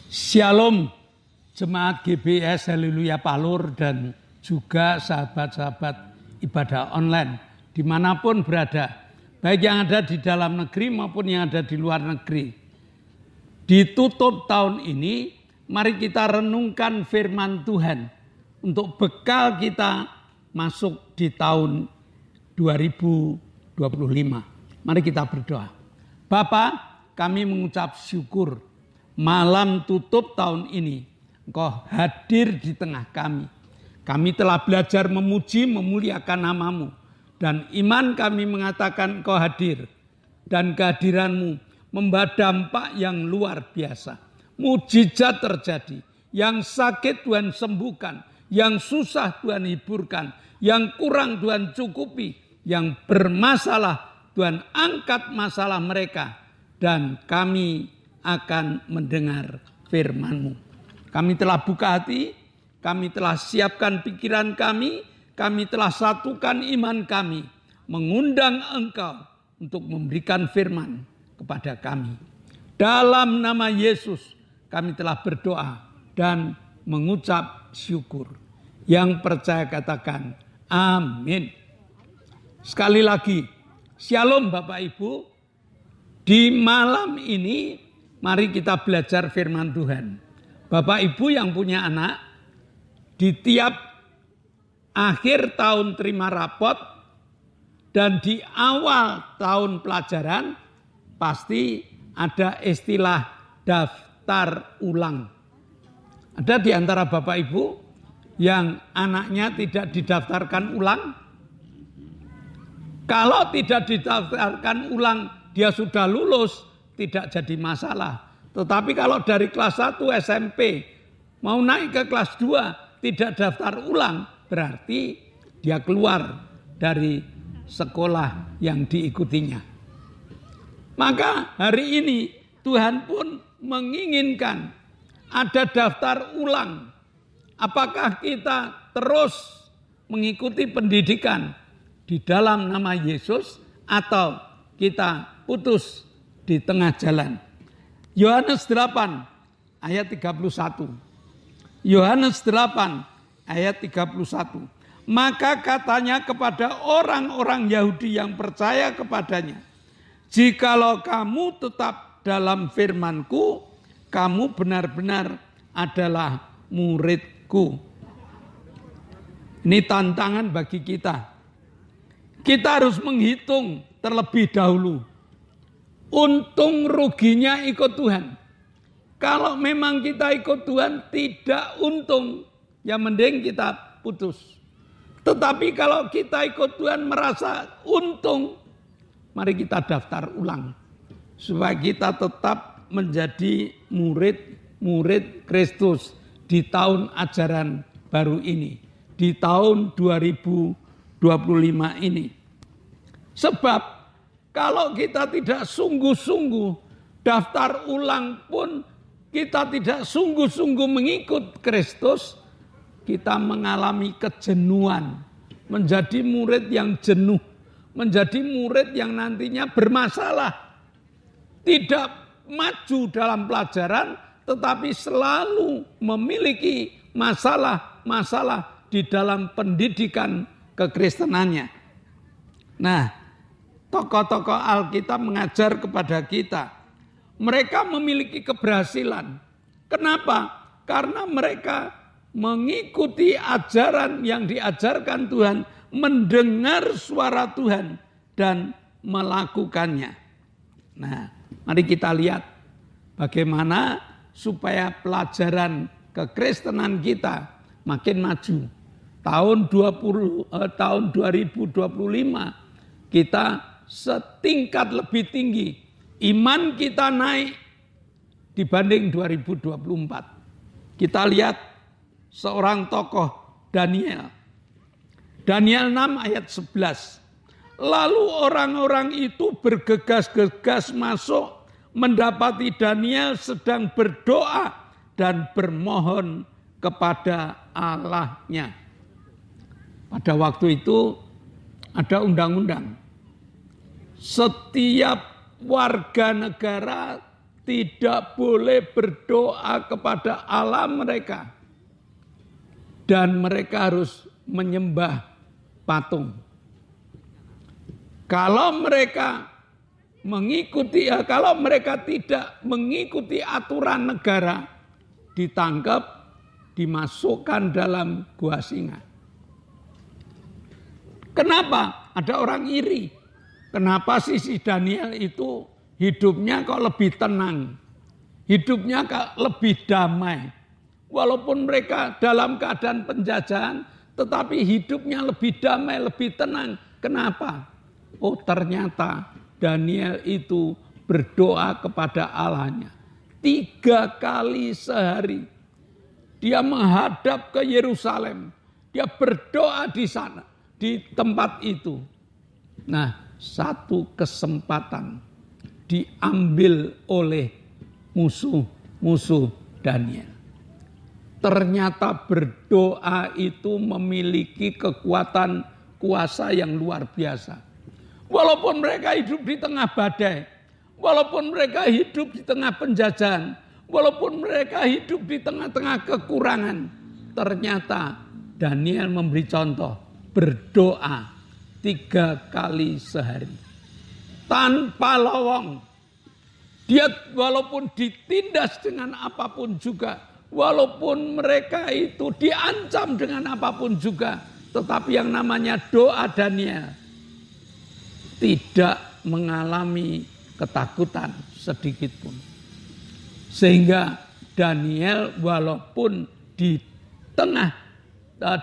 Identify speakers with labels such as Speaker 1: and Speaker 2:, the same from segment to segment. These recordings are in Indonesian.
Speaker 1: Shalom jemaat GBS Haleluya Palur dan juga sahabat-sahabat ibadah online dimanapun berada, baik yang ada di dalam negeri maupun yang ada di luar negeri. Ditutup tahun ini, mari kita renungkan firman Tuhan untuk bekal kita masuk di tahun 2025. Mari kita berdoa. Bapa, kami mengucap syukur malam tutup tahun ini Engkau hadir di tengah kami. Kami telah belajar memuji, memuliakan nama-Mu. Dan iman kami mengatakan Engkau hadir. Dan kehadiran-Mu membawa dampak yang luar biasa. Mujizat terjadi. Yang sakit Tuhan sembuhkan. Yang susah Tuhan hiburkan. Yang kurang Tuhan cukupi. Yang bermasalah Tuhan angkat masalah mereka. Dan kami akan mendengar firman-Mu. Kami telah buka hati, kami telah siapkan pikiran kami telah satukan iman kami, mengundang Engkau untuk memberikan firman kepada kami. Dalam nama Yesus kami telah berdoa dan mengucap syukur. Yang percaya katakan amin. Sekali lagi, shalom Bapak Ibu. Di malam ini mari kita belajar firman Tuhan. Bapak Ibu yang punya anak, di tiap akhir tahun terima rapot dan di awal tahun pelajaran pasti ada istilah daftar ulang. Ada di antara Bapak Ibu yang anaknya tidak didaftarkan ulang? Kalau tidak didaftarkan ulang, dia sudah lulus, tidak jadi masalah. Tetapi kalau dari kelas 1 SMP mau naik ke kelas 2 tidak daftar ulang, berarti dia keluar dari sekolah yang diikutinya. Maka hari ini Tuhan pun menginginkan ada daftar ulang. Apakah kita terus mengikuti pendidikan di dalam nama Yesus atau kita putus di tengah jalan? Yohanes 8 ayat 31. Yohanes 8 ayat 31. Maka katanya kepada orang-orang Yahudi yang percaya kepadanya, jikalau kamu tetap dalam firman-Ku, kamu benar-benar adalah murid-Ku. Ini tantangan bagi kita. Kita harus menghitung terlebih dahulu untung ruginya ikut Tuhan. Kalau memang kita ikut Tuhan tidak untung, ya mending kita putus. Tetapi kalau kita ikut Tuhan merasa untung, mari kita daftar ulang. Supaya kita tetap menjadi murid Kristus di tahun ajaran baru ini. Di tahun 2025 ini. Sebab kalau kita tidak sungguh-sungguh daftar ulang pun kita tidak sungguh-sungguh mengikut Kristus, kita mengalami kejenuhan, menjadi murid yang jenuh, menjadi murid yang nantinya bermasalah, tidak maju dalam pelajaran, tetapi selalu memiliki masalah-masalah di dalam pendidikan kekristenannya. Nah, tokoh-tokoh Alkitab mengajar kepada kita. Mereka memiliki keberhasilan. Kenapa? Karena mereka mengikuti ajaran yang diajarkan Tuhan, mendengar suara Tuhan dan melakukannya. Nah, mari kita lihat bagaimana supaya pelajaran kekristenan kita makin maju. Tahun 2025 kita setingkat lebih tinggi. Iman kita naik dibanding 2024. Kita lihat seorang tokoh Daniel. Daniel 6 ayat 11. Lalu orang-orang itu bergegas-gegas masuk mendapati Daniel sedang berdoa dan bermohon kepada Allahnya. Pada waktu itu ada undang-undang. Setiap warga negara tidak boleh berdoa kepada Allah mereka. Dan mereka harus menyembah patung. Kalau mereka kalau mereka tidak mengikuti aturan negara, ditangkap, dimasukkan dalam gua singa. Kenapa? Ada orang iri. Kenapa si Daniel itu hidupnya kok lebih tenang? Hidupnya kok lebih damai. Walaupun mereka dalam keadaan penjajahan, tetapi hidupnya lebih damai, lebih tenang. Kenapa? Oh, ternyata Daniel itu berdoa kepada Allahnya 3 kali sehari. Dia menghadap ke Yerusalem. Dia berdoa di sana, di tempat itu. Nah, satu kesempatan diambil oleh musuh-musuh Daniel. Ternyata berdoa itu memiliki kekuatan kuasa yang luar biasa. Walaupun mereka hidup di tengah badai, walaupun mereka hidup di tengah penjajahan, walaupun mereka hidup di tengah-tengah kekurangan, ternyata Daniel memberi contoh berdoa 3 kali sehari. Tanpa lowong. Dia walaupun ditindas dengan apapun juga, walaupun mereka itu diancam dengan apapun juga, tetapi yang namanya doa Daniel tidak mengalami ketakutan sedikit pun. Sehingga Daniel walaupun di tengah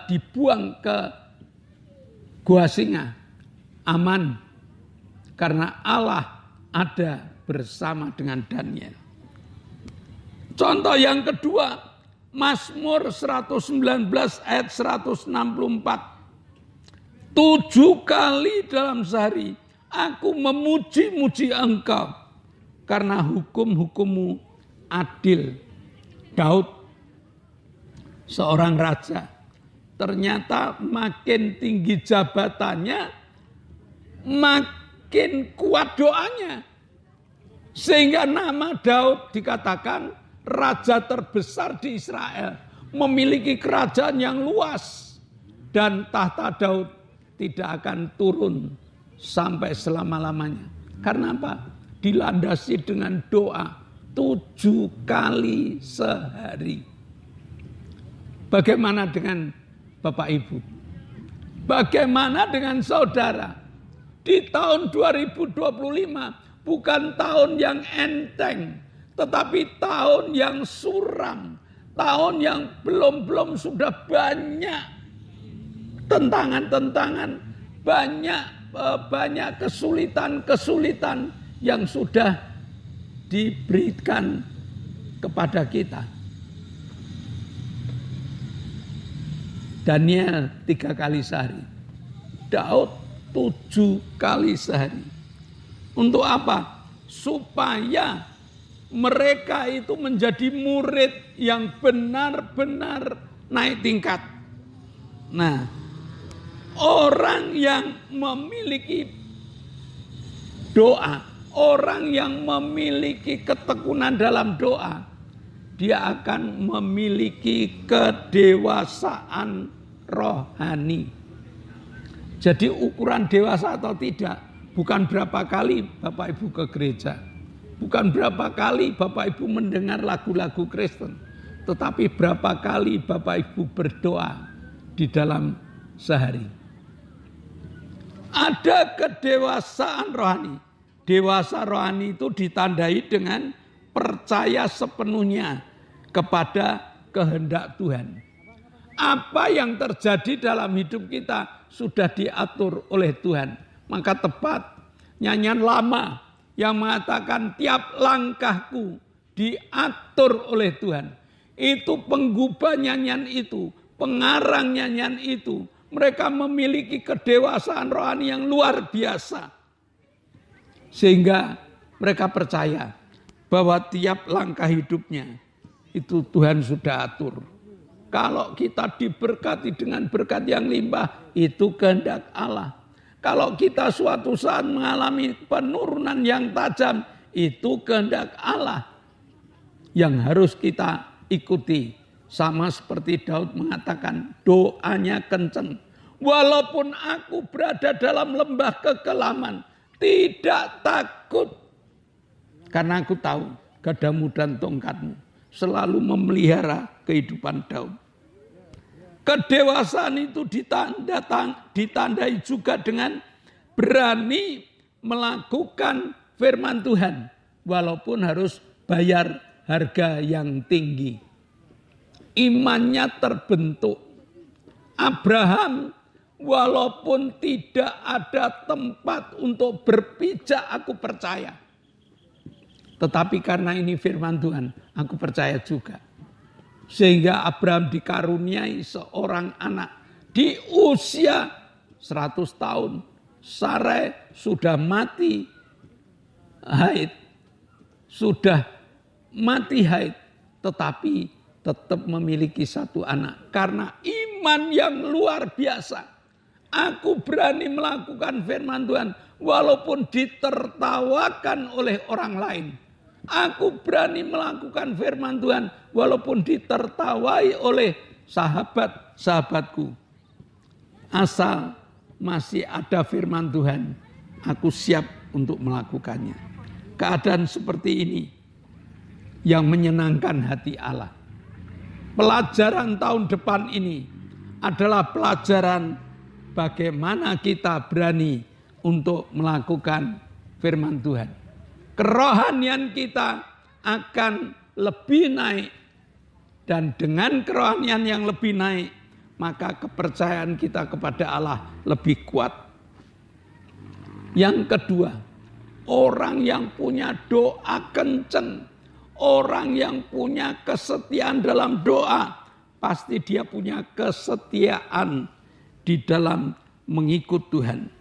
Speaker 1: dibuang ke gua singa, aman. Karena Allah ada bersama dengan Daniel. Contoh yang kedua, Mazmur 119 ayat 164. 7 kali dalam sehari aku memuji-muji Engkau karena hukum-hukum-Mu adil. Daud, seorang raja, ternyata makin tinggi jabatannya, makin kuat doanya. Sehingga nama Daud dikatakan raja terbesar di Israel, memiliki kerajaan yang luas, dan tahta Daud tidak akan turun sampai selama-lamanya. Karena apa? Dilandasi dengan doa 7 kali sehari. Bagaimana dengan Bapak Ibu? Bagaimana dengan saudara? Di tahun 2025 bukan tahun yang enteng, tetapi tahun yang suram, tahun yang belum sudah banyak tentangan-tentangan, banyak kesulitan-kesulitan yang sudah diberikan kepada kita. Daniel 3 kali sehari, Daud 7 kali sehari. Untuk apa? Supaya mereka itu menjadi murid yang benar-benar naik tingkat. Nah, orang yang memiliki doa, orang yang memiliki ketekunan dalam doa, dia akan memiliki kedewasaan rohani. Jadi ukuran dewasa atau tidak bukan berapa kali Bapak Ibu ke gereja, bukan berapa kali Bapak Ibu mendengar lagu-lagu Kristen, tetapi berapa kali Bapak Ibu berdoa di dalam sehari. Ada kedewasaan rohani. Dewasa rohani itu ditandai dengan percaya sepenuhnya kepada kehendak Tuhan. Apa yang terjadi dalam hidup kita sudah diatur oleh Tuhan. Maka tepat nyanyian lama yang mengatakan tiap langkahku diatur oleh Tuhan. Itu penggubah nyanyian itu, pengarang nyanyian itu. Mereka memiliki kedewasaan rohani yang luar biasa. Sehingga mereka percaya bahwa tiap langkah hidupnya itu Tuhan sudah atur. Kalau kita diberkati dengan berkat yang limpah, itu kehendak Allah. Kalau kita suatu saat mengalami penurunan yang tajam, itu kehendak Allah. yang harus kita ikuti. Sama seperti Daud mengatakan, doanya kenceng. Walaupun aku berada dalam lembah kekelaman, tidak takut. Karena aku tahu gadamu dan tongkatmu selalu memelihara kehidupan Daud. Kedewasaan itu ditandai juga dengan berani melakukan firman Tuhan. Walaupun harus bayar harga yang tinggi. Imannya terbentuk. Abraham walaupun tidak ada tempat untuk berpijak, aku percaya. Tetapi karena ini firman Tuhan, aku percaya juga. Sehingga Abraham dikaruniai seorang anak di usia 100 tahun. Sarai sudah mati haid. Sudah mati haid. Tetapi tetap memiliki satu anak. Karena iman yang luar biasa. Aku berani melakukan firman Tuhan. Walaupun ditertawakan oleh orang lain. Aku berani melakukan firman Tuhan walaupun ditertawai oleh sahabat-sahabatku. Asal masih ada firman Tuhan, aku siap untuk melakukannya. Keadaan seperti ini yang menyenangkan hati Allah. Pelajaran tahun depan ini adalah pelajaran bagaimana kita berani untuk melakukan firman Tuhan. Kerohanian kita akan lebih naik. Dan dengan kerohanian yang lebih naik, maka kepercayaan kita kepada Allah lebih kuat. Yang kedua, orang yang punya doa kenceng, orang yang punya kesetiaan dalam doa, pasti dia punya kesetiaan di dalam mengikut Tuhan.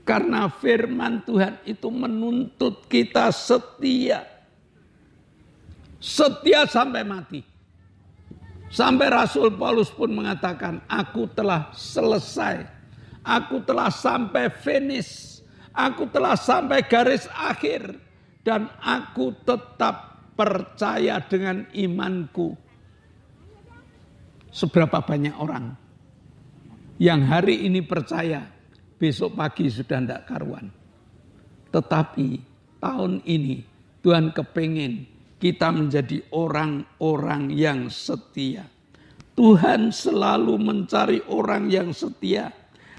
Speaker 1: Karena firman Tuhan itu menuntut kita setia. Setia sampai mati. Sampai Rasul Paulus pun mengatakan, aku telah selesai. Aku telah sampai finish. Aku telah sampai garis akhir. Dan aku tetap percaya dengan imanku. Seberapa banyak orang yang hari ini percaya, besok pagi sudah tidak karuan. Tetapi tahun ini Tuhan kepingin kita menjadi orang-orang yang setia. Tuhan selalu mencari orang yang setia.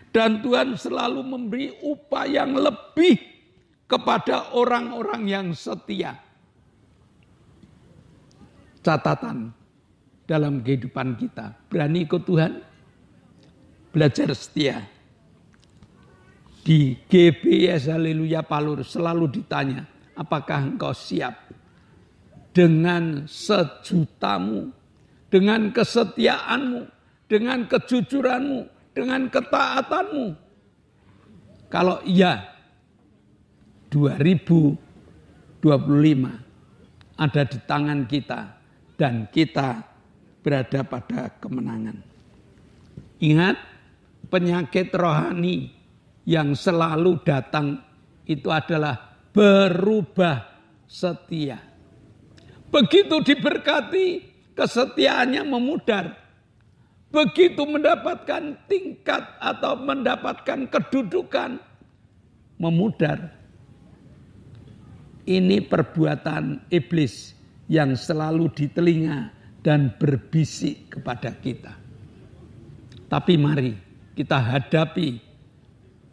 Speaker 1: Dan Tuhan selalu memberi upah yang lebih kepada orang-orang yang setia. Catatan dalam kehidupan kita. Berani ikut Tuhan, belajar setia. Di GBS Haleluya Palur selalu ditanya, apakah engkau siap dengan sejutamu, dengan kesetiaanmu, dengan kejujuranmu, dengan ketaatanmu? Kalau iya, 2025 ada di tangan kita dan kita berada pada kemenangan. Ingat, penyakit rohani yang selalu datang itu adalah berubah setia. Begitu diberkati, kesetiaannya memudar. Begitu mendapatkan tingkat atau mendapatkan kedudukan, memudar. Ini perbuatan iblis yang selalu di telinga dan berbisik kepada kita. Tapi mari kita hadapi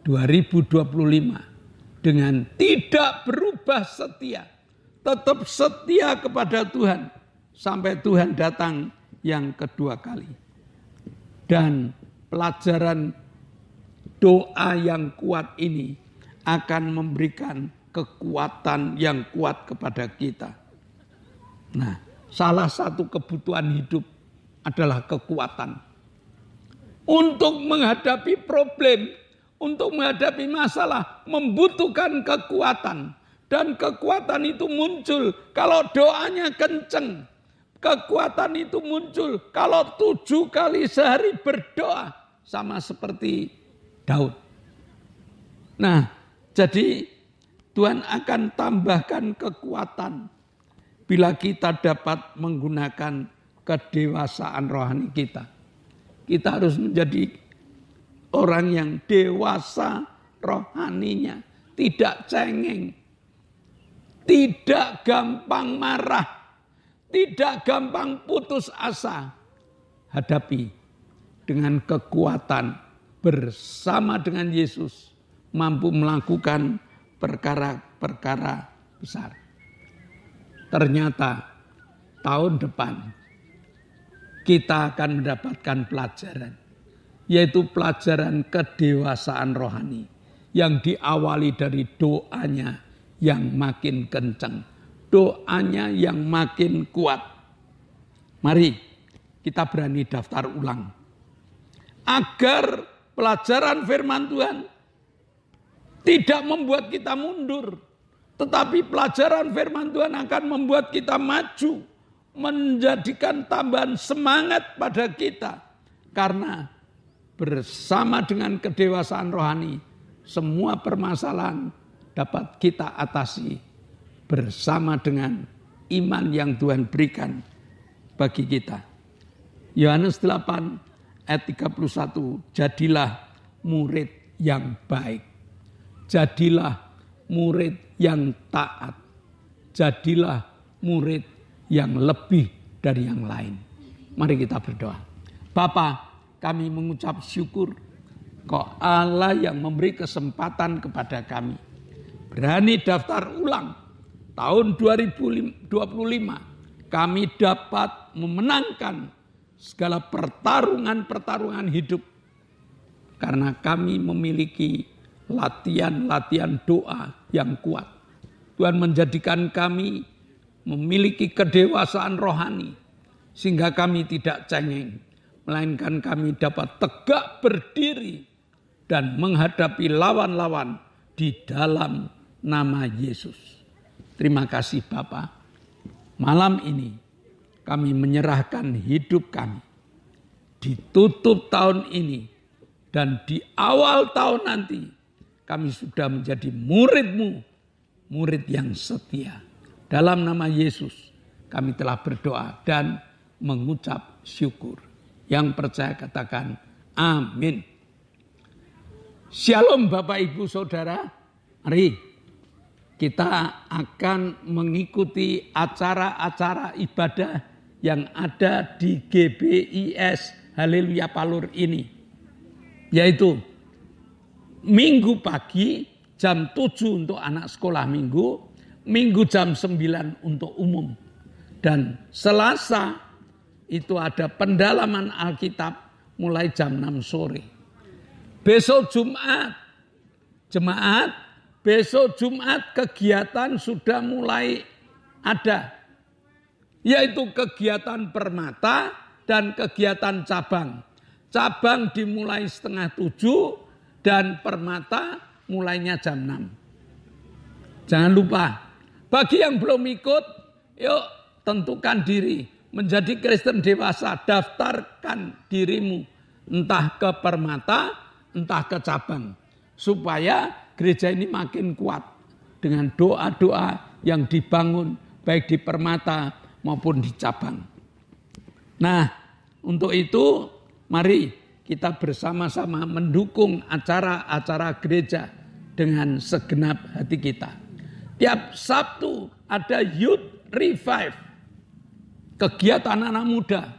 Speaker 1: 2025 dengan tidak berubah setia. Tetap setia kepada Tuhan sampai Tuhan datang yang kedua kali. Dan pelajaran doa yang kuat ini akan memberikan kekuatan yang kuat kepada kita. Nah, salah satu kebutuhan hidup adalah kekuatan. Untuk menghadapi problem, untuk menghadapi masalah membutuhkan kekuatan. Dan kekuatan itu muncul kalau doanya kenceng. Kekuatan itu muncul kalau 7 kali sehari berdoa. Sama seperti Daud. Nah, jadi Tuhan akan tambahkan kekuatan. bila kita dapat menggunakan kedewasaan rohani kita. Kita harus menjadi orang yang dewasa rohaninya, tidak cengeng, tidak gampang marah, tidak gampang putus asa. Hadapi dengan kekuatan bersama dengan Yesus, mampu melakukan perkara-perkara besar. Ternyata tahun depan kita akan mendapatkan pelajaran, yaitu pelajaran kedewasaan rohani yang diawali dari doanya yang makin kencang, doanya yang makin kuat. Mari kita berani daftar ulang agar pelajaran firman Tuhan tidak membuat kita mundur, tetapi pelajaran firman Tuhan akan membuat kita maju, menjadikan tambahan semangat pada kita. Karena bersama dengan kedewasaan rohani, semua permasalahan dapat kita atasi bersama dengan iman yang Tuhan berikan bagi kita. Yohanes 8 ayat 31, jadilah murid yang baik. Jadilah murid yang taat. Jadilah murid yang lebih dari yang lain. Mari kita berdoa. Bapa, kami mengucap syukur Kau Allah yang memberi kesempatan kepada kami. Berani daftar ulang. Tahun 2025 kami dapat memenangkan segala pertarungan-pertarungan hidup. Karena kami memiliki latihan-latihan doa yang kuat. Tuhan menjadikan kami memiliki kedewasaan rohani. Sehingga kami tidak cengeng. Melainkan kami dapat tegak berdiri dan menghadapi lawan-lawan di dalam nama Yesus. Terima kasih Bapa. Malam ini kami menyerahkan hidup kami. Ditutup tahun ini dan di awal tahun nanti kami sudah menjadi murid-Mu, murid yang setia. Dalam nama Yesus kami telah berdoa dan mengucap syukur. Yang percaya katakan amin. Shalom Bapak Ibu Saudara. Mari kita akan mengikuti acara-acara ibadah yang ada di GBIS Haleluya Palur ini. Yaitu Minggu pagi jam 7 untuk anak sekolah minggu, Minggu jam 9 untuk umum. Dan Selasa itu ada pendalaman Alkitab mulai jam 6 sore. Besok Jumat, jemaat, besok Jumat kegiatan sudah mulai ada. Yaitu kegiatan permata dan kegiatan cabang. Cabang dimulai 6:30 dan permata mulainya jam 6. Jangan lupa, bagi yang belum ikut, yuk tentukan diri. Menjadi Kristen dewasa, daftarkan dirimu entah ke permata, entah ke cabang. Supaya gereja ini makin kuat dengan doa-doa yang dibangun baik di permata maupun di cabang. Nah, untuk itu mari kita bersama-sama mendukung acara-acara gereja dengan segenap hati kita. Tiap Sabtu ada Youth Revive. Kegiatan anak muda,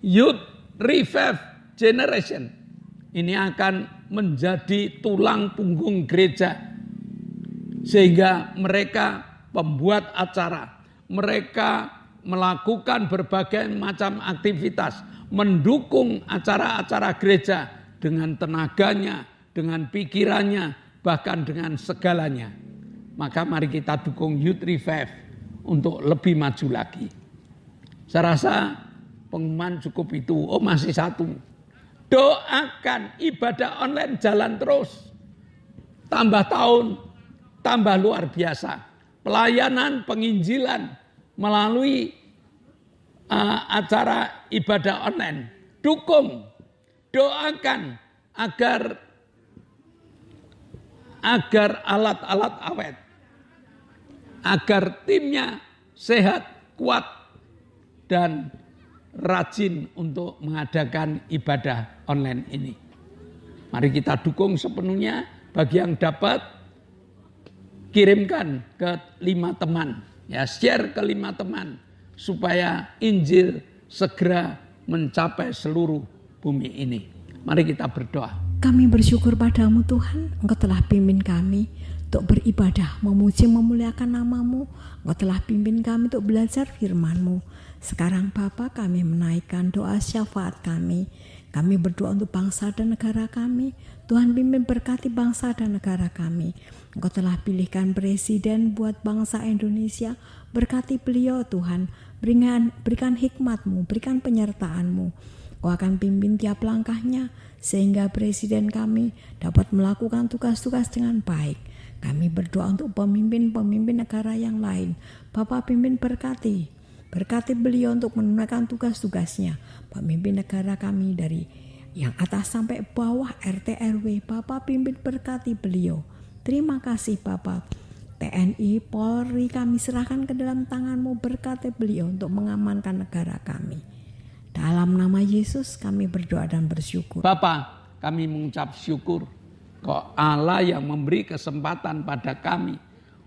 Speaker 1: Youth Revive Generation, ini akan menjadi tulang punggung gereja. Sehingga mereka pembuat acara, mereka melakukan berbagai macam aktivitas, mendukung acara-acara gereja dengan tenaganya, dengan pikirannya, bahkan dengan segalanya. Maka mari kita dukung Youth Revive untuk lebih maju lagi. Saya rasa pengumuman cukup itu. Oh masih satu. Doakan ibadah online jalan terus. Tambah tahun, tambah luar biasa. Pelayanan penginjilan melalui acara ibadah online. Dukung, doakan agar alat-alat awet. Agar timnya sehat, kuat, dan rajin untuk mengadakan ibadah online ini. Mari kita dukung sepenuhnya. Bagi yang dapat, kirimkan ke 5 teman. Ya, share ke 5 teman. Supaya Injil segera mencapai seluruh bumi ini. Mari kita berdoa.
Speaker 2: Kami bersyukur padamu Tuhan, Engkau telah pimpin kami untuk beribadah, memuji, memuliakan nama-Mu. Engkau telah pimpin kami untuk belajar firman-Mu. Sekarang Bapa, kami menaikkan doa syafaat kami. Kami berdoa untuk bangsa dan negara kami. Tuhan pimpin berkati bangsa dan negara kami. Engkau telah pilihkan presiden buat bangsa Indonesia. Berkati beliau Tuhan. Berikan hikmat-Mu, berikan penyertaan-Mu. Engkau akan pimpin tiap langkahnya sehingga presiden kami dapat melakukan tugas-tugas dengan baik. Kami berdoa untuk pemimpin-pemimpin negara yang lain. Bapak pimpin berkati beliau untuk menunaikan tugas-tugasnya. Pemimpin negara kami dari yang atas sampai bawah RT RW. Bapak pimpin berkati beliau. Terima kasih Bapak. TNI, Polri kami serahkan ke dalam tangan-Mu, berkati beliau untuk mengamankan negara kami. Dalam nama Yesus kami berdoa dan bersyukur.
Speaker 1: Bapa, kami mengucap syukur kok Allah yang memberi kesempatan pada kami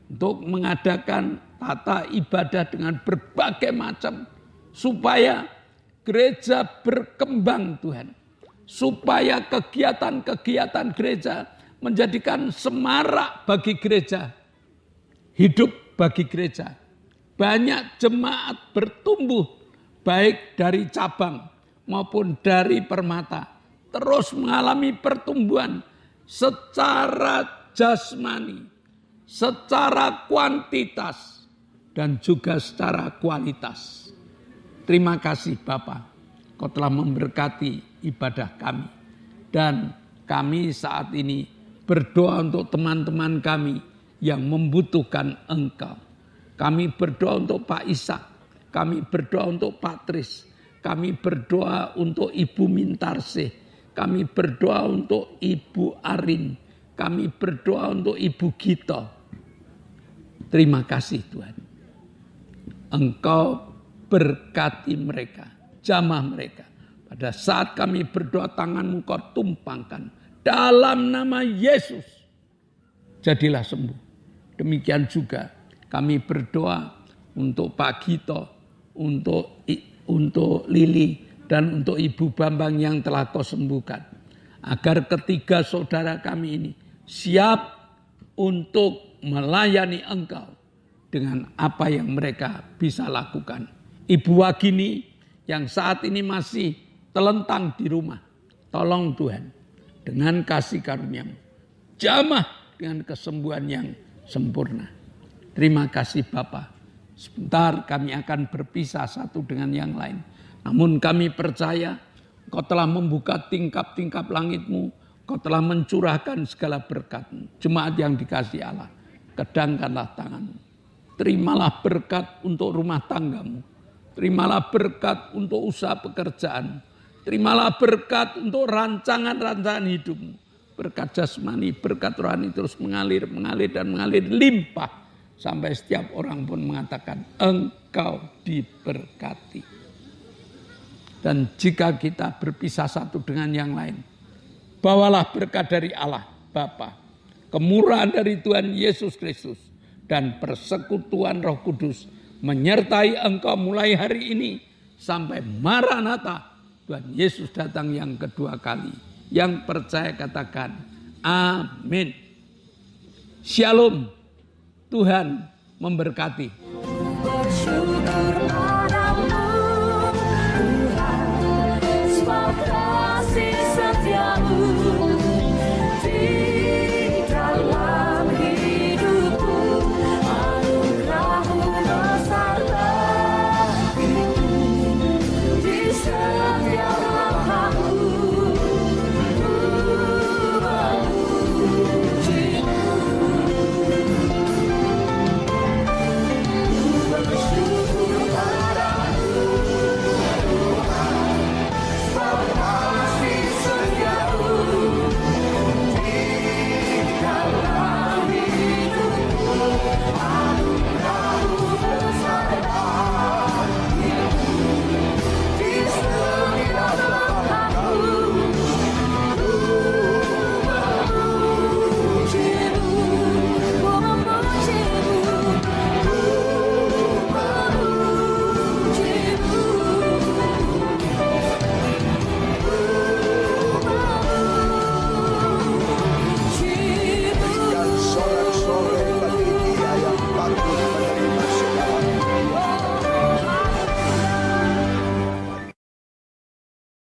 Speaker 1: untuk mengadakan tata ibadah dengan berbagai macam supaya gereja berkembang Tuhan. Supaya kegiatan-kegiatan gereja menjadikan semarak bagi gereja, hidup bagi gereja. Banyak jemaat bertumbuh baik dari cabang maupun dari permata. Terus mengalami pertumbuhan secara jasmani, secara kuantitas, dan juga secara kualitas. Terima kasih Bapak, Kau telah memberkati ibadah kami. Dan kami saat ini berdoa untuk teman-teman kami yang membutuhkan Engkau. Kami berdoa untuk Pak Ishak, kami berdoa untuk Pak Tris, kami berdoa untuk Ibu Mintarsih, kami berdoa untuk Ibu Arin, kami berdoa untuk Ibu Gito. Terima kasih Tuhan. Engkau berkati mereka, jamah mereka. Pada saat kami berdoa, tangan-Mu Kau tumpangkan. Dalam nama Yesus, jadilah sembuh. Demikian juga kami berdoa untuk Pak Gito, untuk Lili, dan untuk Ibu Bambang yang telah Kau sembuhkan. Agar ketiga saudara kami ini siap untuk melayani Engkau dengan apa yang mereka bisa lakukan. Ibu Wagini yang saat ini masih telentang di rumah, tolong Tuhan dengan kasih karunia-Mu, jamah dengan kesembuhan yang sempurna. Terima kasih Bapa. Sebentar kami akan berpisah satu dengan yang lain. Namun kami percaya Kau telah membuka tingkap-tingkap langit-Mu. Kau telah mencurahkan segala berkat-Mu. Jemaat yang dikasihi Allah, kedangkanlah tangan-Mu. Terimalah berkat untuk rumah tangga-Mu. Terimalah berkat untuk usaha pekerjaan. Terimalah berkat untuk rancangan-rancangan hidup-Mu. Berkat jasmani, berkat rohani terus mengalir limpah. Sampai setiap orang pun mengatakan Engkau diberkati. Dan jika kita berpisah satu dengan yang lain, bawalah berkat dari Allah Bapa, kemurahan dari Tuhan Yesus Kristus, dan persekutuan Roh Kudus menyertai engkau mulai hari ini sampai Maranatha, Tuhan Yesus datang yang kedua kali. Yang percaya katakan amin. Shalom. Tuhan memberkati.